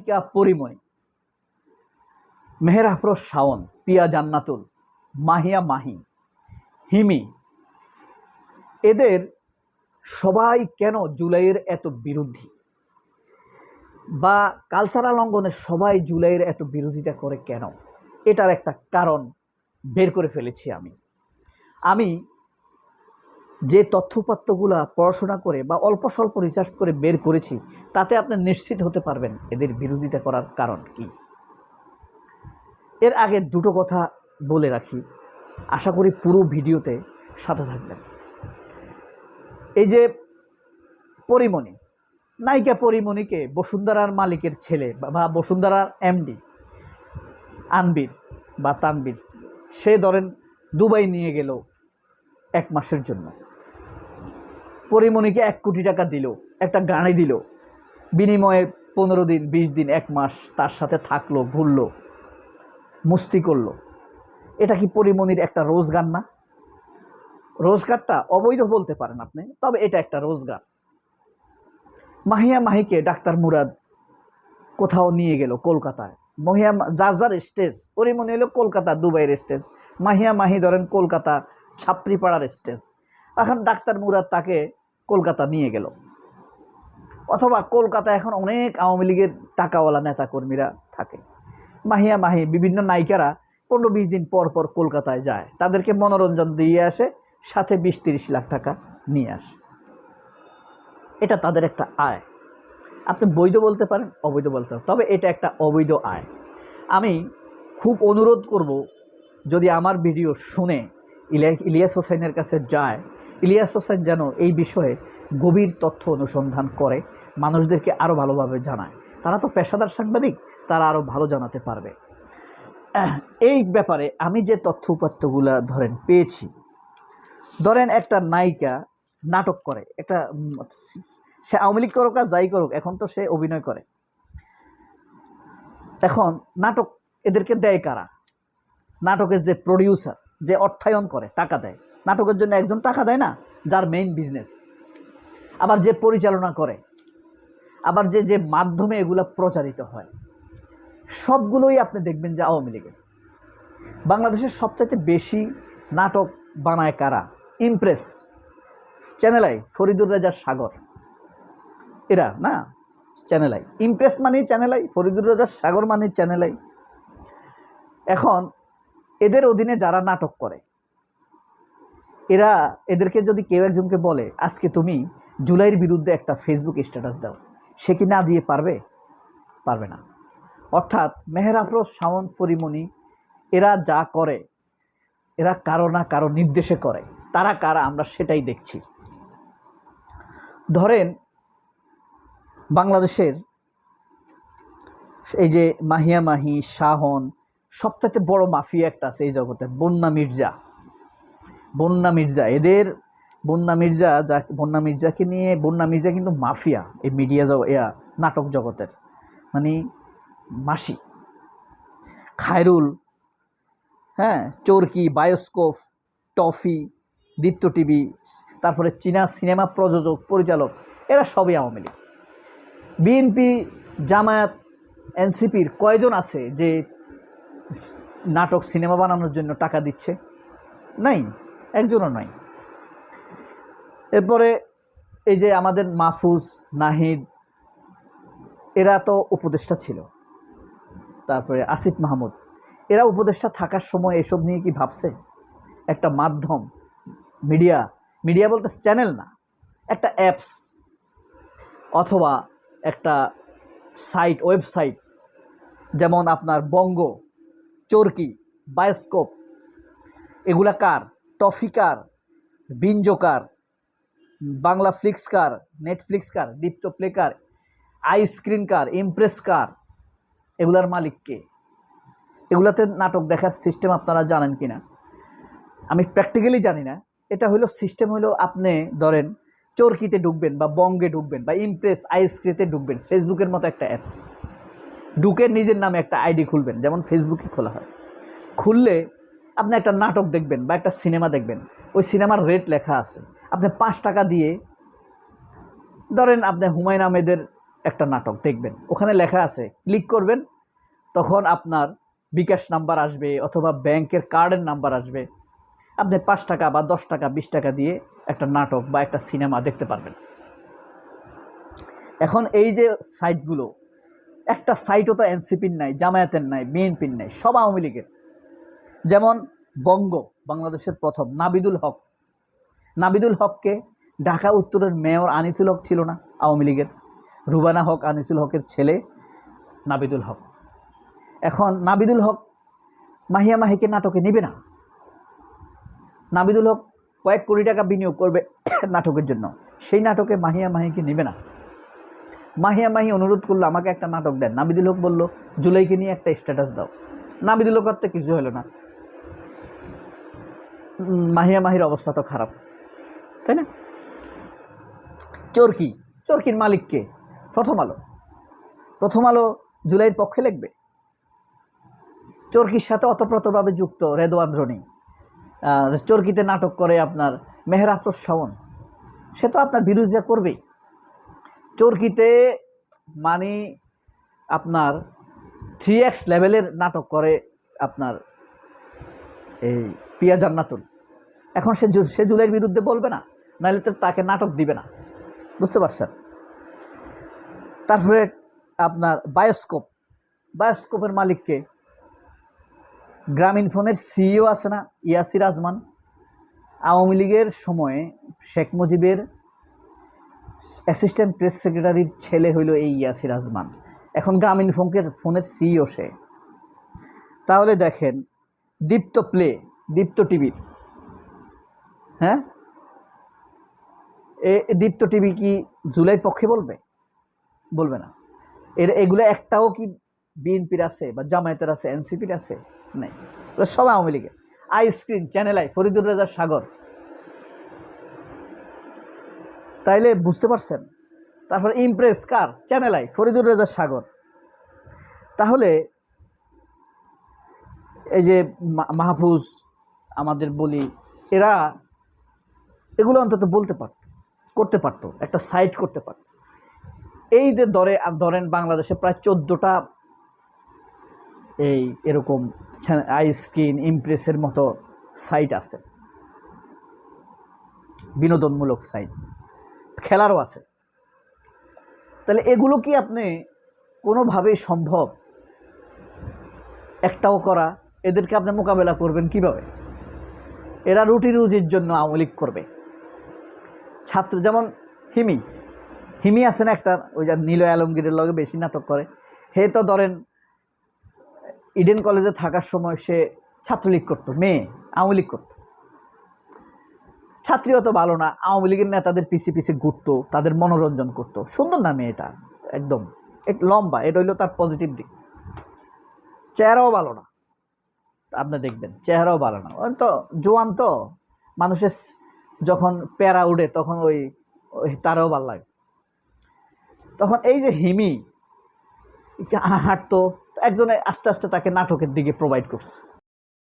নায়িকা পরিমণি, মেহের আফরোজ শাওন, পিয়া জান্নাতুল, মাহিয়া মাহি, হিমি, এদের সবাই কেন জুলাইয়ের এত বিরোধী, বা কালচারাল অঙ্গনে সবাই জুলাইয়ের এত বিরোধিতা করে কেন? এটার একটা কারণ বের করে ফেলেছি আমি যে তথ্যপাত্রগুলা পড়াশোনা করে বা অল্প স্বল্প রিসার্চ করে বের করেছি, তাতে আপনি নিশ্চিত হতে পারবেন এদের বিরোধিতা করার কারণ কি। এর আগে দুটো কথা বলে রাখি, আশা করি পুরো ভিডিওতে সাথে থাকবেন। এই যে পরিমণি, নায়িকা পরিমণিকে বসুন্ধরার মালিকের ছেলে বা বসুন্ধরার এমডি আনবির বা তানবির, সে ধরেন দুবাই নিয়ে গেল 1 মাসের জন্য। পরিমণিকে 1 কোটি টাকা দিল, একটা গাড়ি দিল, বিনিময়ে 15 দিন 20 দিন 1 মাস তার সাথে থাকলো, ঘুরলো, মস্তি করলো। এটা কি পরিমণির একটা রোজগার না? রোজগারটা অবৈধ বলতে পারেন আপনি, তবে এটা একটা রোজগার। মাহিয়া মাহিকে ডাক্তার মুরাদ কোথাও নিয়ে গেল কলকাতায়, মাহিয়া যার স্টেজ, পরিমণি হলো কলকাতা দুবাইয়ের স্টেজ, মাহিয়া মাহি ধরেন কলকাতা ছাপড়িপাড়ার স্টেজ। এখন ডাক্তার মুরাদ তাকে কলকাতা নিয়ে গেল, অথবা কলকাতা এখন অনেক আওয়ামী লীগের টাকাওয়ালা নেতাকর্মীরা থাকে। মাহিয়া মাহি বিভিন্ন নায়িকারা 15-20 দিন পর পর কলকাতায় যায়, তাদেরকে মনোরঞ্জন দিয়ে আসে, সাথে 20-30 লাখ টাকা নিয়ে আসে। এটা তাদের একটা আয়। আপনি বৈধ বলতে পারেন, অবৈধ বলতে পারেন, তবে এটা একটা অবৈধ আয়। আমি খুব অনুরোধ করব, যদি আমার ভিডিও শুনে ইলিয়াস হোসেনের কাছে যায়, ইলিয়াস হোসেন যেন এই বিষয়ে গভীর তথ্য অনুসন্ধান করে মানুষদেরকে আরও ভালোভাবে জানায়। তারা তো পেশাদার সাংবাদিক, তারা আরও ভালো জানাতে পারবে। এই ব্যাপারে আমি যে তথ্য উপাত্তগুলো ধরেন পেয়েছি, ধরেন একটা নায়িকা নাটক করে, একটা সে আওয়ামী লীগ করুক আর যাই করুক, এখন তো সে অভিনয় করে। এখন নাটক এদেরকে দেয় কারা? নাটকের যে প্রডিউসার, যে অর্থায়ন করে, টাকা দেয়। নাটকের জন্য একজন টাকা দেয় না, যার মেইন বিজনেস। আবার যে পরিচালনা করে, আবার যে মাধ্যমে এগুলা প্রচারিত হয়, সবগুলোই আপনি দেখবেন যে আওয়ামী লীগের। বাংলাদেশের সবচাইতে বেশি নাটক বানায় কারা? Impress, Channel I, Faridur Reza Sagar, এরা না, চ্যানেল আই। ইমপ্রেস মানে চ্যানেল আই, ফরিদুর রেজা সাগর মানে চ্যানেল আই। এখন এদের অধীনে যারা নাটক করে, এদেরকে যদি কেউ একজনকে বলে আজকে তুমি জুলাইয়ের বিরুদ্ধে একটা ফেসবুক স্ট্যাটাস দাও, সে কি না দিয়ে পারবে? পারবে না। অর্থাৎ মেহের আফরোজ শাওন, পরিমণি, এরা যা করে, এরা কারো না কারো নির্দেশে করে। তারা কারা আমরা সেটাই দেখছি। ধরেন বাংলাদেশের এই যে মাহিয়া মাহি, শাহন, সবচাইতে বড় মাফিয়া একটা আছে এই জগতে, বন্যা মির্জা। বন্যা মির্জা, এদের বন্যা মির্জাকে নিয়ে, বন্যা মির্জা কিন্তু মাফিয়া এই মিডিয়া নাটক জগতের, মানে মাসি। খায়রুল, হ্যাঁ, চরকি, বায়োস্কোপ, টফি, দীপ্ত টিভি, তারপরে চীনা সিনেমা প্রযোজক, পরিচালক, এরা সবই আওয়ামী লীগ। বিএনপি, জামায়াত, এনসিপির কয়জন আছে যে নাটক সিনেমা বানানোর জন্য টাকা দিচ্ছে? নাই, একজনও নাই। এরপরে এই যে আমাদের মাহফুজ, নাহিদ, এরা তো উপদেষ্টা ছিল। তারপরে আসিফ মাহমুদ, এরা উপদেষ্টা থাকার সময় এসব নিয়ে কি ভাবছে? একটা মাধ্যম, মিডিয়া বলতে চ্যানেল না, একটা অ্যাপস অথবা একটা সাইট, ওয়েবসাইট, যেমন আপনার বঙ্গ, চরকি, বায়োস্কোপ, এগুলা কার? টফি কার? বিঞ্জো কার? বাংলা ফ্লিক্স কার? নেটফ্লিক্স কার? দীপ্ত প্লে কার? আইস্ক্রিন কার? ইমপ্রেস কার? এগুলার মালিক কে? এগুলাতে নাটক দেখার সিস্টেম আপনারা জানেন কিনা? আমি প্র্যাকটিক্যালি জানি না। এটা হলো সিস্টেম, হলো আপনি ধরেন চরকিতে ঢুকবেন বা বঙ্গে ঢুকবেন বা ইমপ্রেস, আইস্ক্রিতে ঢুকবেন, ফেসবুকের মতো একটা অ্যাপস, ঢুকে নিজের নামে একটা আইডি খুলবেন, যেমন ফেসবুকে খোলা হয়। খুললে আপনি একটা নাটক দেখবেন বা একটা সিনেমা দেখবেন, ওই সিনেমার রেট লেখা আছে। আপনি 5 টাকা দিয়ে, ধরেন আপনি হুমায়ুন আহমেদের একটা নাটক দেখবেন, ওখানে লেখা আছে, ক্লিক করবেন, তখন আপনার বিকাশ নাম্বার আসবে অথবা ব্যাংকের কার্ডের নাম্বার আসবে, আপনি 5 টাকা বা 10 টাকা 20 টাকা দিয়ে একটা নাটক বা একটা সিনেমা দেখতে পারবেন। এখন এই যে সাইটগুলো, একটা সাইটও তো এনসিপির নাই, জামায়াতের নাই, বিএনপির নাই, সব আওয়ামী লীগের। যেমন বঙ্গ, বাংলাদেশের প্রথম নাবিদুল হককে ঢাকা উত্তরের মেয়র আনিসুল হক ছিল না আওয়ামী লীগের, রুবানা হক আনিসুল হকের ছেলে নাবিদুল হক। এখন নাবিদুল হক মাহিয়া মাহিকে নাটকে নেবে না। নাবিদুল হক কয়েক কোটি টাকা বিনিয়োগ করবে নাটকের জন্য, সেই নাটকে মাহিয়া মাহিকে নেবে না। মাহিয়া মাহি অনুরোধ করলো আমাকে একটা নাটক দেন, নাবিদুল হক বলল জুলাইকে নিয়ে একটা স্ট্যাটাস দাও। নাবিদুল হক করতে কিছু হলো না, মাহিয়া মাহির অবস্থা তো খারাপ, তাই না? চরকির মালিককে প্রথম আলো জুলাইয়ের পক্ষে লিখবে। চরকির সাথে অতপ্রতভাবে যুক্ত রেদওয়ান রনি, চরকিতে নাটক করে আপনার মেহের আফরোজ শাওন, সে তো আপনার বিরোধিতা করবেই। চরকিতে মানে আপনার 3x লেভেলের নাটক করে আপনার এই পিয়া জান্নাতুল। এখন সে জুলাইয়ের বিরুদ্ধে বলবে না, নাহলে তো তাকে নাটক দিবে না, বুঝতে পারছেন? তারপরে আপনার বায়োস্কোপের মালিককে, গ্রামীণ ফোনের সিইও আছে না ইয়াসির আজমান, আওয়ামী লীগের সময়ে শেখ মুজিবের অ্যাসিস্ট্যান্ট প্রেস সেক্রেটারির ছেলে হইল এই ইয়াসির আজমান, এখন গ্রামীণ ফোনের সিইও সে। তাহলে দেখেন দীপ্ত টিভির, হ্যাঁ, দীপ্ত টিভি কি জুলাই পক্ষে বলবে না? এগুলো একটাও কি বিএনপির আছে বা জামায়াতের আছে, এনসিপির আছে? নেই, সব আওয়ামী লীগের। IScreen, Channel I, Faridur Reza Sagar, তাইলে বুঝতে পারছেন? তারপর ইমপ্রেস কার? Channel I, Faridur Reza Sagar. তাহলে এই যে মাহফুজ আমাদের বলি, এগুলো অন্তত করতে পারতো, একটা সাইট করতে পারত। এই যে ধরেন বাংলাদেশে প্রায় 14টা এরকম আইস্ক্রিন, ইমপ্রেসের মতো সাইট আছে, বিনোদনমূলক সাইট, খেলারও আছে। তাহলে এগুলো কি আপনি কোনোভাবেই সম্ভব একটাও করা? এদেরকে আপনি মোকাবেলা করবেন কিভাবে? এরা রুটি রুজির জন্য আওয়ামী লীগ করবে। ছাত্র যেমন হিমি আছে না একটা, ওই যে নীল আলমগীরের লগে বেশি নাটক করে, হে তো ধরেন ইডেন কলেজে থাকার সময় সে ছাত্রলীগ করতো, মেয়ে আওয়ামী লীগ করতো। ছাত্রী অত ভালো না, আওয়ামী লীগের নেতাদের পিছিয়ে ঘুরতো, তাদের মনোরঞ্জন করতো। সুন্দর না মেয়েটা, একদম লম্বা, এটা হইলো তার পজিটিভ দিক। চেহারাও ভালো না, আপনি দেখবেন চেহারাও ভালো না, তো জোয়ান, তো মানুষের যখন প্যারা উঠে তখন ওই তারও ভালো লাগে। তখন এই যে হিমি হাঁটতো, একজনে আস্তে আস্তে তাকে নাটকের দিকে প্রোভাইড করছে।